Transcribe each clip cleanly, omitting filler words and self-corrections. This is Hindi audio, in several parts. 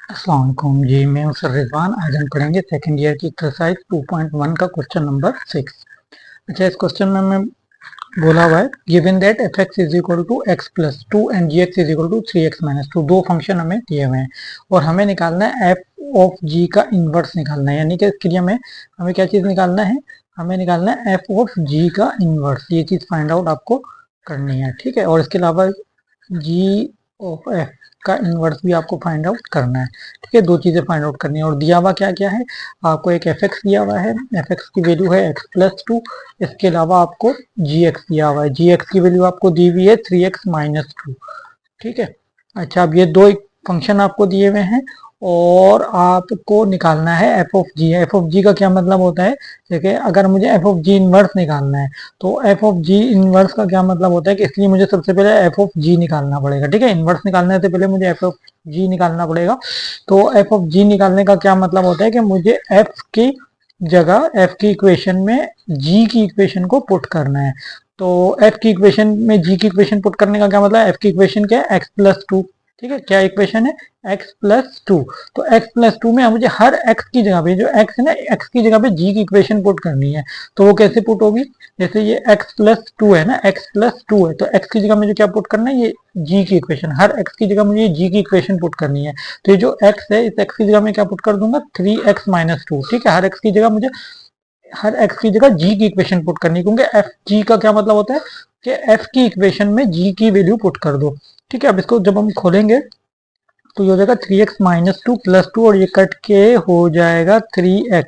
अस्सलाम वालेकुम जी, मैं हूं सर रिजवान। आज हम पढ़ेंगे सेकंड ईयर की एक्सरसाइज 2.1 का क्वेश्चन नंबर 6। अच्छा, इस क्वेश्चन में मैं बोला हुआ है given that F X is equal to X plus two and G X is equal to 3x minus two. दो फंक्शन हमें दिए हुए हैं और हमें निकालना है एफ ऑफ जी का इनवर्स निकालना है, यानी कि इसके लिए हमें क्या चीज निकालना है, हमें निकालना है एफ ऑफ जी का इनवर्स। ये चीज फाइंड आउट आपको करनी है, ठीक है। और इसके अलावा जी ऑफ एफ का इनवर्स भी आपको फाइंड आउट करना है, ठीक है। दो चीजें फाइंड आउट करनी है। और दिया हुआ क्या क्या है, आपको एक एफ एक्स दिया हुआ है, एफ एक्स की वैल्यू है एक्स प्लस टू। इसके अलावा आपको जी एक्स दिया हुआ है, जी एक्स की वैल्यू आपको दी हुई है 3x माइनस टू, ठीक है। अच्छा, अब ये दो फंक्शन आपको दिए हुए हैं और आपको निकालना है F of G. F of G का क्या मतलब होता है, देखिए अगर मुझे एफ ऑफ जी इनवर्स निकालना है तो एफ ऑफ जी इनवर्स का क्या मतलब होता है कि इसलिए मुझे सबसे पहले एफ ऑफ जी निकालना पड़ेगा, ठीक है। इनवर्स निकालने से पहले मुझे एफ ऑफ जी निकालना पड़ेगा। तो एफ ऑफ जी निकालने का क्या मतलब होता है कि मुझे एफ की जगह एफ की इक्वेशन में जी की इक्वेशन को पुट करना है। तो एफ की इक्वेशन में जी की इक्वेशन पुट करने का क्या मतलब है, एफ की इक्वेशन क्या है, एक्स प्लस टू, ठीक है। क्या इक्वेशन है, एक्स प्लस टू। तो एक्स प्लस टू में मुझे हर एक्स की जगह पे, जो एक्स है ना, एक्स की जगह पे जी की इक्वेशन पुट करनी है। तो वो कैसे पुट होगी, जैसे ये एक्स प्लस टू है ना, एक्स प्लस टू है तो एक्स की जगह मुझे क्या पुट करना है, ये जी की इक्वेशन। हर एक्स की जगह मुझे जी की इक्वेशन पुट करनी है। तो ये जो एक्स है, इस एक्स की जगह मैं क्या पुट कर दूंगा, 3x माइनस टू, ठीक है। हर एक्स की जगह जी की इक्वेशन पुट करनी है, क्योंकि एफ जी का क्या मतलब होता है कि एफ की इक्वेशन में जी की वैल्यू पुट कर दो, ठीक है। अब इसको जब हम खोलेंगे तो ये हो जाएगा 3x minus two plus two और ये कट के हो जाएगा 3x,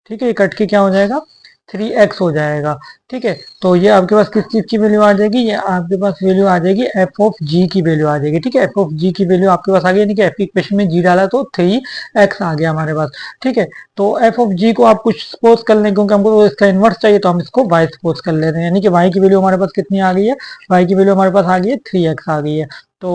ठीक है। ये कट के क्या हो जाएगा, 3x हो जाएगा, ठीक है। तो ये आपके पास किस चीज की वैल्यू आ जाएगी, ये आपके पास वैल्यू आ जाएगी एफ ऑफ जी की वैल्यू आ जाएगी, ठीक है। एफ ऑफ जी की वैल्यू आपके पास आ गई, यानी कि एफ की इक्वेशन में जी डाला तो 3x आ गया हमारे पास, ठीक है। तो एफ ऑफ जी को आप कुछ सपोज कर लें, क्योंकि हमको तो इसका इनवर्स चाहिए तो हम इसको y सपोज कर लेते हैं, यानी कि y की वैल्यू हमारे पास कितनी आ गई है, y की वैल्यू हमारे पास आ गई है 3x आ गई है। तो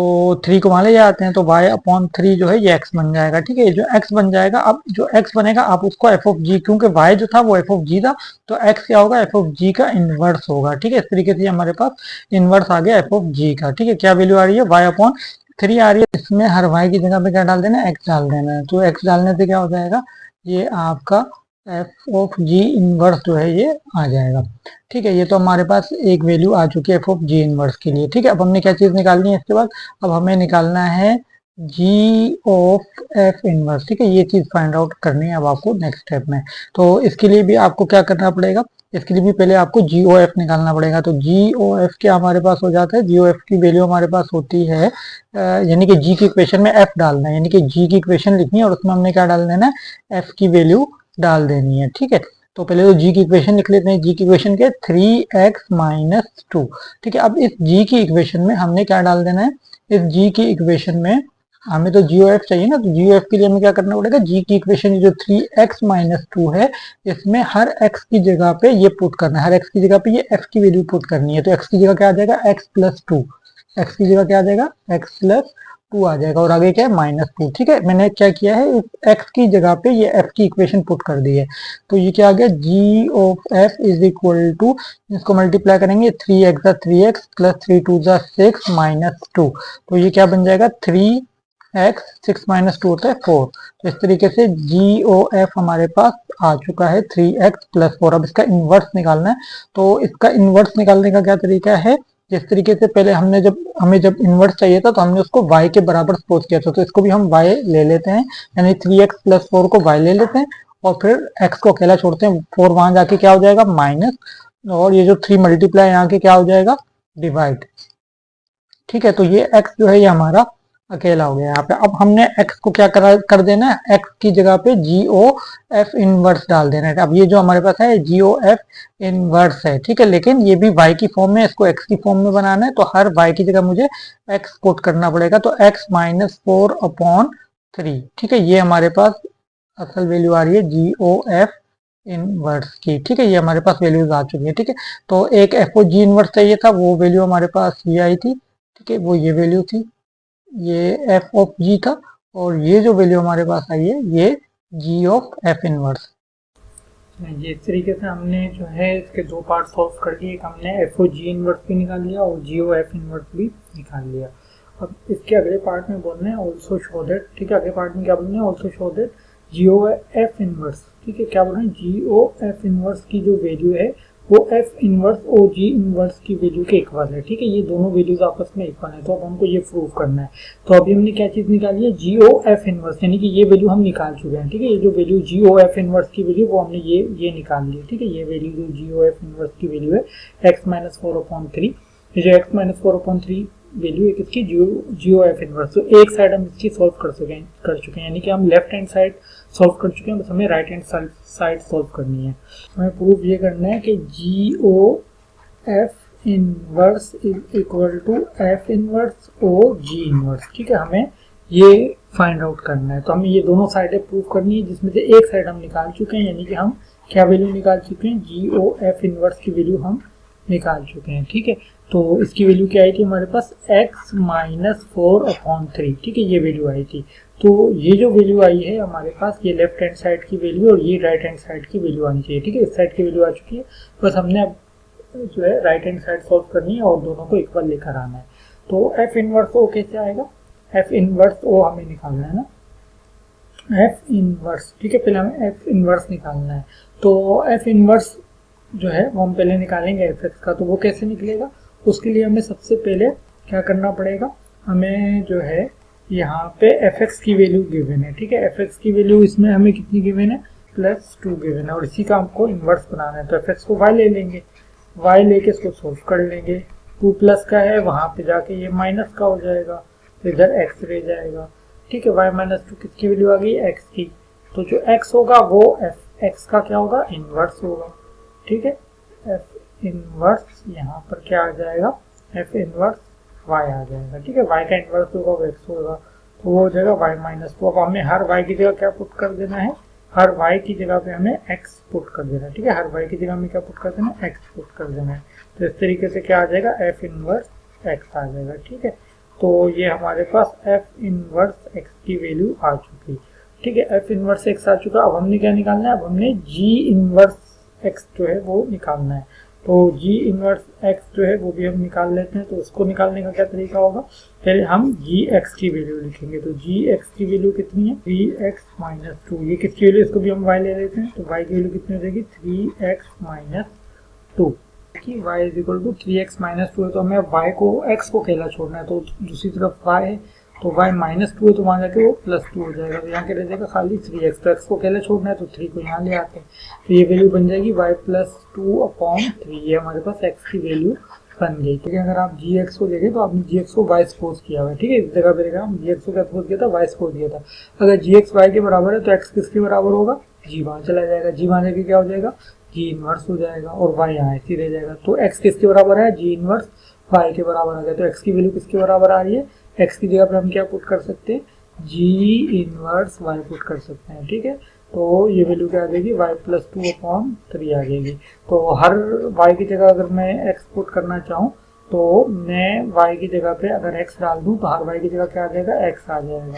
3 को वहां ले जाते हैं तो y अपॉन 3 जो है ये x बन जाएगा, ठीक है। ये जो x बन जाएगा, अब जो x बनेगा आप उसको एफ ऑफ जी, क्योंकि y जो था वो एफ ऑफ जी था तो x क्या होगा, एफ ऑफ जी का इनवर्स होगा, ठीक है। इस तरीके से हमारे पास इनवर्स आ गया एफ ऑफ जी का, ठीक है। क्या वैल्यू आ रही है, y अपॉन 3 आ रही है। इसमें हर y की जगह पे क्या डाल देना है, x डाल देना है। तो x डालने से क्या हो जाएगा, ये आपका एफ ऑफ जी इनवर्स जो है ये आ जाएगा, ठीक है। ये तो हमारे पास एक वैल्यू आ चुकी है एफ ऑफ जी इनवर्स के लिए, ठीक है। अब हमने क्या चीज निकालनी है इसके बाद, अब हमें निकालना है जी ऑफ एफ इनवर्स, ठीक है। ये चीज फाइंड आउट करनी है अब आपको नेक्स्ट स्टेप में। तो इसके लिए भी आपको क्या करना पड़ेगा, इसके लिए भी पहले आपको जी ओ एफ निकालना पड़ेगा। तो जी ओ एफ क्या हमारे पास हो जाता है, जी ओ एफ की वैल्यू हमारे पास होती है यानी कि जी की इक्वेशन में एफ डालना है, यानी कि जी की इक्वेशन लिखनी है और उसमें हमने क्या डाल देना है, एफ की वैल्यू डाल देनी है, ठीक है। तो पहले तो जी की इक्वेशन लिख लेते हैं। जी की इक्वेशन क्या है, 3x माइनस टू, ठीक है। अब इस जी की इक्वेशन में हमने क्या डाल देना है, इस जी की इक्वेशन में हमें तो जी ओ एफ चाहिए ना, तो जी ओ एफ के लिए हमें क्या करना पड़ेगा, जी की इक्वेशन जो 3x माइनस टू है इसमें हर x की जगह पे ये पुट करना है, हर x की जगह पे ये f की वैल्यू पुट करनी है। तो x की जगह क्या आ जाएगा, x प्लस टू, एक्स की जगह क्या आ जाएगा, एक्स प्लस टू आ जाएगा और आगे क्या है, माइनस टू, ठीक है। मैंने क्या किया है, एक्स की जगह पे ये एफ की इक्वेशन पुट कर दी है। तो ये क्या आ गया, G of F is equal to, इसको मल्टीप्लाई करेंगे, 3x प्लस 3 2 6 माइनस टू। तो ये क्या बन जाएगा, 3x 6 माइनस टू होता है 4। तो इस तरीके से जी ओ एफ हमारे पास आ चुका है 3x प्लस 4। अब इसका इनवर्स निकालना है। तो इसका इनवर्स निकालने का क्या तरीका है, जिस तरीके से पहले हमें जब इनवर्स चाहिए था तो हमने उसको y के बराबर सपोज किया था, तो इसको भी हम y ले लेते हैं, यानी 3x प्लस 4 को y ले लेते हैं और फिर x को अकेला छोड़ते हैं, 4 वहां जाके क्या हो जाएगा, माइनस, और ये जो 3 मल्टीप्लाई यहाँ के क्या हो जाएगा, डिवाइड, ठीक है। तो ये x जो है ये हमारा अकेला हो गया यहाँ पे। अब हमने x को क्या कर देना है, x की जगह पे जी ओ एफ इनवर्स डाल देना है। अब ये जो हमारे पास है जी ओ एफ इनवर्स है, ठीक है, लेकिन ये भी y की फॉर्म में, इसको x की फॉर्म में बनाना है तो हर y की जगह मुझे x पुट करना पड़ेगा। तो x माइनस 4 अपॉन 3, ठीक है। ये हमारे पास असल वैल्यू आ रही है जी ओ एफ इनवर्स की, ठीक है। ये हमारे पास वैल्यूज आ चुकी है, ठीक है। तो एक एफ ओ जी इनवर्स चाहिए था, वो वैल्यू हमारे पास ये आई थी, ठीक है, वो ये वैल्यू थी, ये एफ ऑफ जी था, और ये जो वैल्यू हमारे पास आई है ये जी ऑफ एफ इनवर्स। ये इस तरीके से हमने जो है इसके दो पार्ट सॉल्व कर लिए, एक हमने एफ ओ जी इनवर्स भी निकाल लिया और जी ओ एफ इनवर्स भी निकाल लिया। अब इसके अगले पार्ट में बोलना है ऑल्सो शो दैट, ठीक है, अगले पार्ट में क्या बोलना है, also show that Jio F inverse, ठीक है, क्या बोल रहे हैं, जीओ एफ इनवर्स की जो वैल्यू है वो F inverse O G inverse की वैल्यू के इक्वल है, ठीक है, ये दोनों वैल्यूज आपस में इक्वल है। तो अब हमको ये प्रूव करना है। तो अभी हमने क्या चीज निकाली है, जीओ एफ इनवर्स, यानी कि ये वैल्यू हम निकाल चुके हैं, ठीक है, ये जो वैल्यू जीओ एफ इनवर्स की वैल्यू वो हमने ये निकाल ली, ठीक है, ये वैल्यू जो जीओ एफ इनवर्स की वैल्यू है x-4/3, ये जो x-4/3 वैल्यू है किसकी, जीओ एफ इनवर्स। तो एक साइड हम इसकी सॉल्व कर चुके हैं, यानी कि हम लेफ्ट हैंड साइड सॉल्व कर चुके हैं, बस हमें राइट हैंड साइड सॉल्व करनी है। हमें प्रूफ ये करना है कि G O F inverse is equal to F inverse O G inverse, ठीक है, हमें ये फाइंड आउट करना है। तो हमें ये दोनों साइडें प्रूव करनी है, जिसमें से एक साइड हम निकाल चुके हैं, यानी कि हम क्या वैल्यू निकाल चुके हैं, जीओ एफ इनवर्स की वैल्यू हम निकाल चुके हैं, ठीक है। तो इसकी वैल्यू क्या आई थी हमारे पास, x-4/3, ठीक है, ये वैल्यू आई थी। तो ये जो वैल्यू आई है हमारे पास, ये लेफ्ट हैंड साइड की वैल्यू और ये राइट हैंड साइड की वैल्यू आनी चाहिए, ठीक है, इस साइड की वैल्यू आ चुकी है, बस हमने अब जो है राइट हैंड साइड सॉल्व करनी है और दोनों को इक्वल लेकर आना है। तो एफ इनवर्स ओ कैसे आएगा, एफ इनवर्स ओ हमें निकालना है ना, एफ इनवर्स, ठीक है, पहले हमें एफ इनवर्स निकालना है। तो एफ इनवर्स जो है वो हम पहले निकालेंगे एफ एक्स का। तो वो कैसे निकलेगा, उसके लिए हमें सबसे पहले क्या करना पड़ेगा, हमें जो है यहाँ पे एफ एक्स की वैल्यू गिवन है, ठीक है, एफ एक्स की वैल्यू इसमें हमें कितनी गिवन है, +2 गिवन है, और इसी का हमको इन्वर्स बनाना है। तो एफ एक्स को वाई ले लेंगे, वाई लेके इसको सोल्व कर लेंगे, 2 प्लस का है, वहाँ पे जाके ये माइनस का हो जाएगा, तो इधर एक्स रह जाएगा, ठीक है, y-2 किसकी वैल्यू आ गई, एक्स की। तो जो एक्स होगा वो एफ एक्स का क्या होगा, इन्वर्स होगा, ठीक है, एफ इनवर्स यहाँ पर क्या आ जाएगा, एफ इनवर्स वाई आ जाएगा, ठीक है, वाई का इनवर्स होगा वो एक्स होगा, तो वो हो जाएगा y-2। अब हमें हर वाई की जगह क्या पुट कर देना है, हर वाई की जगह पे हमें एक्स पुट कर देना है, ठीक है, हर वाई की जगह में क्या पुट कर देना है, एक्स पुट कर देना है। तो इस तरीके से क्या आ जाएगा, एफ इनवर्स एक्स आ जाएगा, ठीक है। तो ये हमारे पास एफ इनवर्स एक्स की वैल्यू आ चुकी, ठीक है, एफ इनवर्स एक्स आ चुका। अब हमने क्या निकालना है, अब हमने जी इनवर्स एक्स जो है वो निकालना है। तो जी इनवर्स एक्स जो है वो भी हम निकाल लेते हैं। तो उसको निकालने का क्या तरीका होगा, पहले हम जी एक्स की वैल्यू लिखेंगे। तो जी एक्स की वैल्यू कितनी है, 3x-2, ये किसकी वैल्यू, इसको भी हम y ले लेते हैं। तो y की वैल्यू कितनी हो जाएगी, 3x-2 कि y is equal to 3x-2 है। तो हमें y को x को अकेला छोड़ना है, तो दूसरी तरफ y है, तो y-2 है, तो वहाँ जाके वो +2 हो जाएगा। तो यहाँ क्या रह जाएगा, खाली 3x, तो x को अकेले छोड़ना है तो 3 को यहाँ ले आते हैं, तो ये वैल्यू बन जाएगी y+2/3, ये हमारे पास x की वैल्यू बन गई। ठीक है, अगर आप gx को देखें तो आपने gx को y सपोज किया हुआ है, ठीक है, इस जगह पे देखा हम gx को क्या सपोज किया था, y सपोज किया था। अगर gx y के बराबर है तो x किसके बराबर होगा, g वहाँ चला जाएगा, g वहाँ जाके क्या हो जाएगा, g इनवर्स हो जाएगा, और y यहाँ ऐसे रह जाएगा। तो x किसके बराबर है, g इनवर्स y के बराबर आ गया। तो x की वैल्यू किसके बराबर आ रही है, x की जगह पर हम क्या पुट कर सकते हैं, g इनवर्स y पुट कर सकते हैं, ठीक है। तो ये वैल्यू क्या आ जाएगी, y+2/3 आ जाएगी। तो हर y की जगह अगर मैं x पुट करना चाहूँ तो मैं y की जगह पे अगर x डाल दूँ तो हर y की जगह क्या आ जाएगा, x आ जाएगा,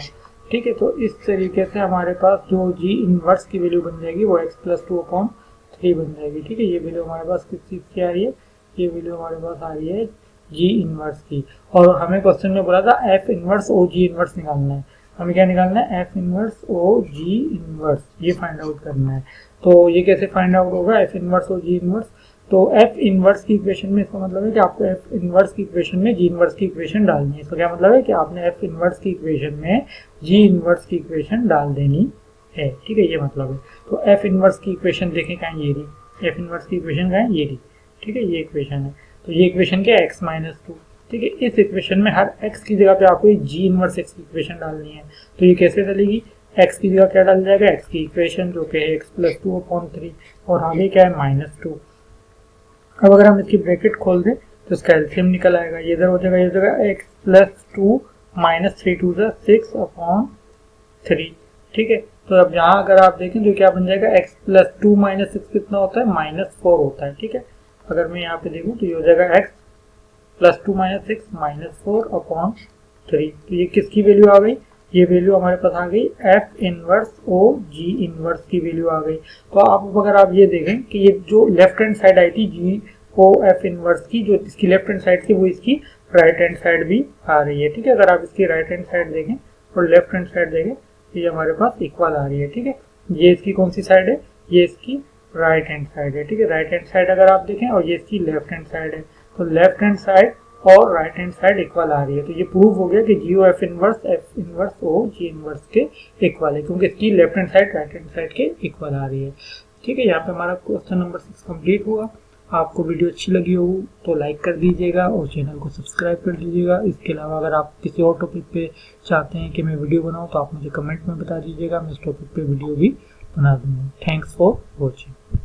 ठीक है। तो इस तरीके से हमारे पास जो g इनवर्स की वैल्यू बन जाएगी वो x+2/3 बन जाएगी, ठीक है। ये वैल्यू हमारे पास किस चीज़ की आ रही है, ये वैल्यू हमारे पास आ रही है जी इनवर्स की। और हमें क्वेश्चन में बोला था F inverse O G inverse निकालना है। हमें क्या निकालना है, F inverse O G inverse, ये फाइंड आउट करना है। तो ये कैसे फाइंड आउट होगा, F inverse O G inverse. तो एफ इनवर्स की इक्वेशन में इसका मतलब है कि आपको एफ इनवर्स की इक्वेशन में जी इनवर्स की इक्वेशन डालनी है। इसका क्या मतलब है कि आपने एफ इनवर्स की इक्वेशन में जी इनवर्स की इक्वेशन डाल देनी है, ठीक है, ये मतलब है। तो एफ इनवर्स की इक्वेशन देखें कहाँ, ये रही एफ इनवर्स की इक्वेशन कहाँ है, ये रही, ठीक है, ये इक्वेशन है। तो ये इक्वेशन क्या है, x-2, ठीक है। इस इक्वेशन में हर x की जगह पे आपको जी इनवर्स x की इक्वेशन डालनी है। तो ये कैसे चलेगी, x की जगह क्या डाल जाएगा, x की इक्वेशन जो कि है x+2/3, और आगे क्या है -2। अब अगर हम इसकी ब्रैकेट खोल दें तो इसका एलसीएम निकल आएगा, ये इधर हो जाएगा, ये हो जाएगा x+2 -3 × 6/3, ठीक है। तो अब यहाँ अगर आप देखें तो क्या बन जाएगा, x+2 - 6 कितना होता है, -4 होता है, ठीक है। अगर मैं यहाँ पे देखूँ तो ये हो जाएगा x+2 - 6 -4/3। तो ये किसकी वैल्यू आ गई, ये वैल्यू हमारे पास आ गई F inverse O G inverse की वैल्यू आ गई। तो आप अगर आप ये देखें कि ये जो लेफ्ट हैंड साइड आई थी जी ओ एफ इनवर्स की, जो इसकी लेफ्ट हैंड साइड थी वो इसकी राइट हैंड साइड भी आ रही है। ठीक है, अगर आप इसकी राइट हैंड साइड देखें और लेफ्ट हैंड साइड देखें, ये हमारे पास इक्वल आ रही है। ठीक है, ये इसकी कौन सी साइड है, ये इसकी राइट हैंड साइड है। ठीक है, राइट हैंड साइड अगर आप देखें और ये इसकी लेफ्ट हैंड साइड है, तो लेफ्ट हैंड साइड और राइट हैंड साइड इक्वल आ रही है। तो ये प्रूव हो गया कि G O F inverse O G inverse के इक्वल है, क्योंकि इसकी left hand side right hand side के इक्वल आ रही है। ठीक है, यहाँ पे हमारा क्वेश्चन नंबर 6 कंप्लीट हुआ। आपको वीडियो अच्छी लगी हो तो लाइक कर दीजिएगा और चैनल को सब्सक्राइब कर दीजिएगा। इसके अलावा अगर आप किसी और टॉपिक पे चाहते हैं कि मैं वीडियो बनाऊं तो आप मुझे कमेंट में बता दीजिएगा, मैं इस टॉपिक पे वीडियो भी बना दूंगा। Thanks for watching.